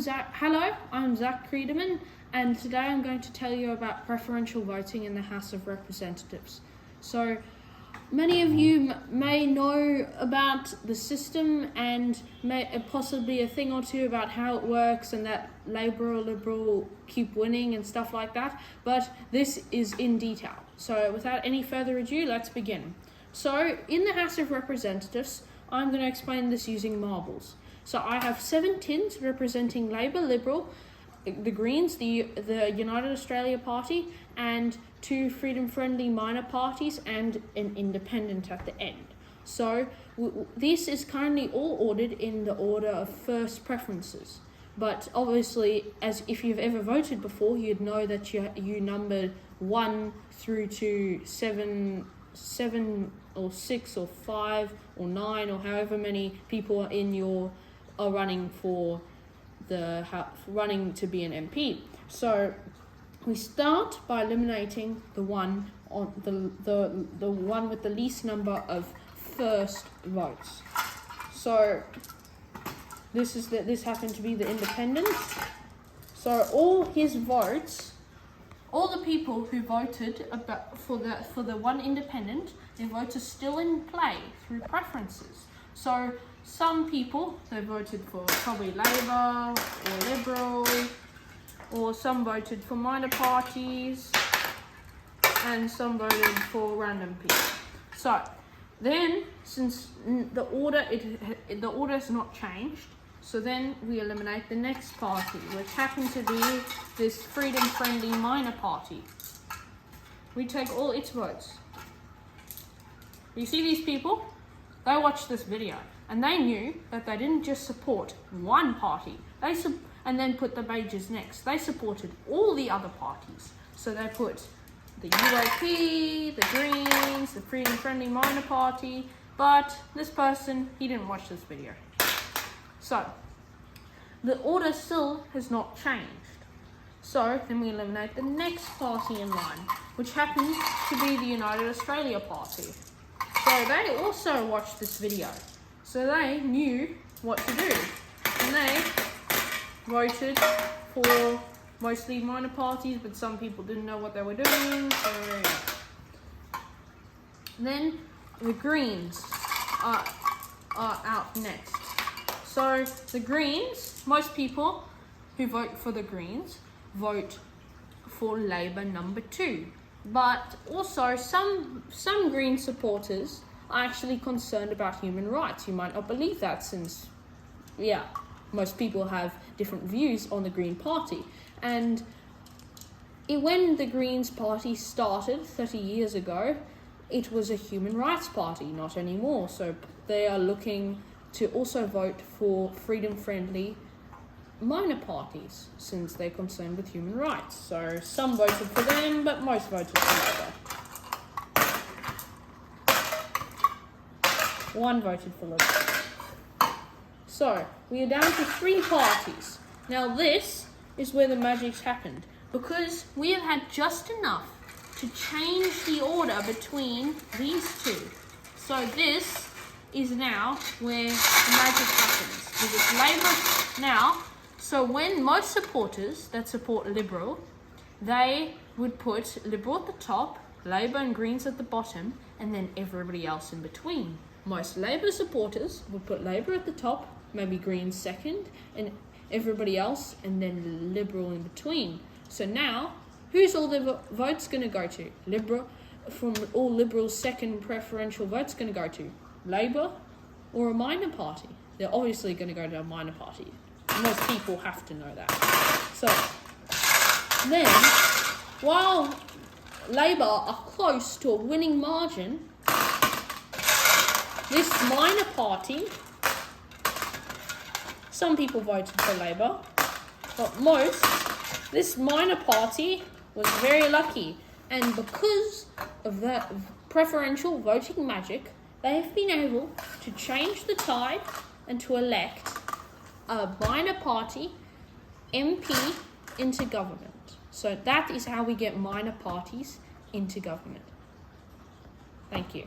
Hello, I'm Zach Creedeman, and today I'm going to tell you about preferential voting in the House of Representatives. So, many of you may know about the system and possibly a thing or two about how it works and that Labour or Liberal keep winning and stuff like that, but this is in detail. So, without any further ado, let's begin. So, in the House of Representatives, I'm going to explain this using marbles. So I have 7 tins representing Labour, Liberal, the Greens, the United Australia Party, and 2 freedom-friendly minor parties and an independent at the end. So this is currently all ordered in the order of first preferences. But obviously, as if you've ever voted before, you'd know that you numbered 1 through to 7 or 6 or 5 or 9 or however many people are running to be an MP. So we start by eliminating the one on the one with the least number of first votes. So this happened to be the independent. So all his votes, all the people who voted for the one independent, their votes are still in play through preferences. So some people, they voted for probably Labour or Liberal, or some voted for minor parties, and some voted for random people. So then, since the order's not changed, so then we eliminate the next party, which happened to be this freedom-friendly minor party. We take all its votes. You see these people? They watched this video and they knew that they didn't just support one party, and then put the badges next. They supported all the other parties. So they put the UAP, the Greens, the Freedom Friendly Minor Party, but this person, he didn't watch this video. So the order still has not changed. So then we eliminate the next party in line, which happens to be the United Australia Party. So they also watched this video. So they knew what to do. And they voted for mostly minor parties, but some people didn't know what they were doing. So then the Greens are out next. So the Greens, most people who vote for the Greens vote for Labour number 2. But also some Green supporters are actually concerned about human rights. You might not believe that, since, most people have different views on the Green Party. And when the Greens Party started 30 years ago, it was a human rights party, not anymore. So they are looking to also vote for freedom-friendly minor parties, since they're concerned with human rights. So some voted for them, but most voted for Labour. 1 voted for Liberal. So we are down to 3 parties. Now this is where the magic's happened, because we have had just enough to change the order between these 2. So this is now where the magic happens. Because Labour now, so when most supporters that support Liberal, they would put Liberal at the top, Labour and Greens at the bottom, and then everybody else in between. Most Labour supporters would put Labour at the top, maybe Greens second, and everybody else, and then Liberal in between. So now, who's all the votes going to go to? Liberal, from all Liberals' second preferential votes going to go to? Labour or a minor party? They're obviously going to go to a minor party. Most people have to know that. So then, while Labour are close to a winning margin, this minor party, some people voted for Labour, but this minor party was very lucky. And because of that preferential voting magic, they have been able to change the tide and to elect a minor party MP into government. So that is how we get minor parties into government. Thank you.